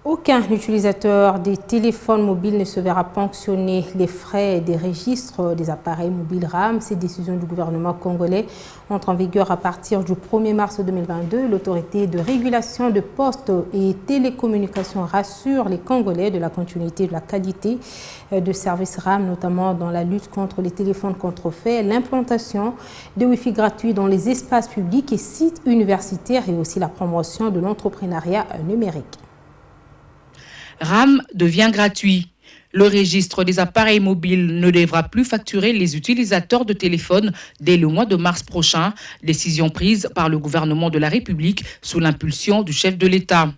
Aucun utilisateur des téléphones mobiles ne se verra ponctionner les frais des registres des appareils mobiles RAM. Ces décisions du gouvernement congolais entrent en vigueur à partir du 1er mars 2022. L'autorité de régulation de postes et télécommunications rassure les Congolais de la continuité et de la qualité de services RAM, notamment dans la lutte contre les téléphones contrefaits, l'implantation de Wi-Fi gratuits dans les espaces publics et sites universitaires et aussi la promotion de l'entrepreneuriat numérique. RAM devient gratuit. Le registre des appareils mobiles ne devra plus facturer les utilisateurs de téléphones dès le mois de mars prochain, décision prise par le gouvernement de la République sous l'impulsion du chef de l'État.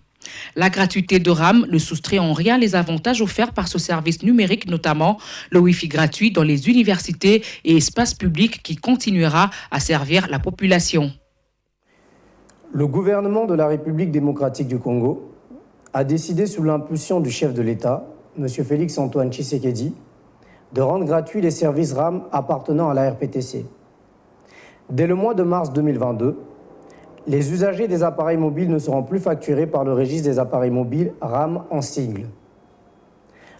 La gratuité de RAM ne soustrait en rien les avantages offerts par ce service numérique, notamment le Wi-Fi gratuit dans les universités et espaces publics qui continuera à servir la population. Le gouvernement de la République démocratique du Congo a décidé sous l'impulsion du chef de l'État, M. Félix Antoine Tshisekedi, de rendre gratuits les services RAM appartenant à la RPTC. Dès le mois de mars 2022, les usagers des appareils mobiles ne seront plus facturés par le registre des appareils mobiles RAM en sigle.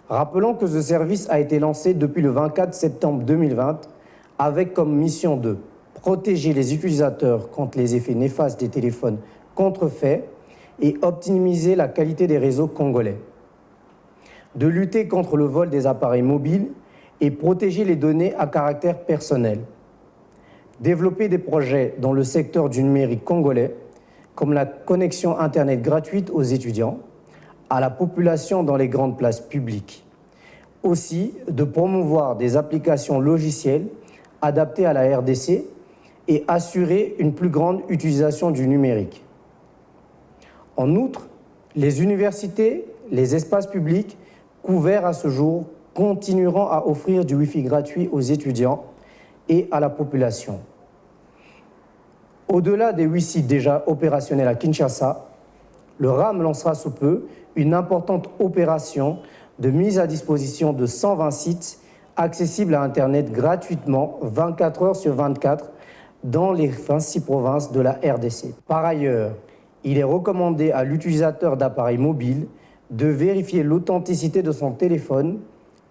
Rappelons que ce service a été lancé depuis le 24 septembre 2020 avec comme mission de protéger les utilisateurs contre les effets néfastes des téléphones contrefaits et optimiser la qualité des réseaux congolais, de lutter contre le vol des appareils mobiles et protéger les données à caractère personnel, développer des projets dans le secteur du numérique congolais, comme la connexion Internet gratuite aux étudiants, à la population dans les grandes places publiques. Aussi, de promouvoir des applications logicielles adaptées à la RDC et assurer une plus grande utilisation du numérique. En outre, les universités, les espaces publics couverts à ce jour continueront à offrir du Wi-Fi gratuit aux étudiants et à la population. Au-delà des 8 sites déjà opérationnels à Kinshasa, le RAM lancera sous peu une importante opération de mise à disposition de 120 sites accessibles à Internet gratuitement 24 heures sur 24 dans les 26 provinces de la RDC. Par ailleurs, il est recommandé à l'utilisateur d'appareils mobiles de vérifier l'authenticité de son téléphone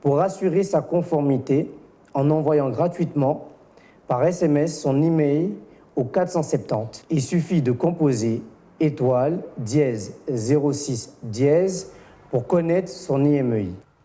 pour assurer sa conformité en envoyant gratuitement par SMS son email au 470. Il suffit de composer étoile dièse 06 dièse pour connaître son IMEI.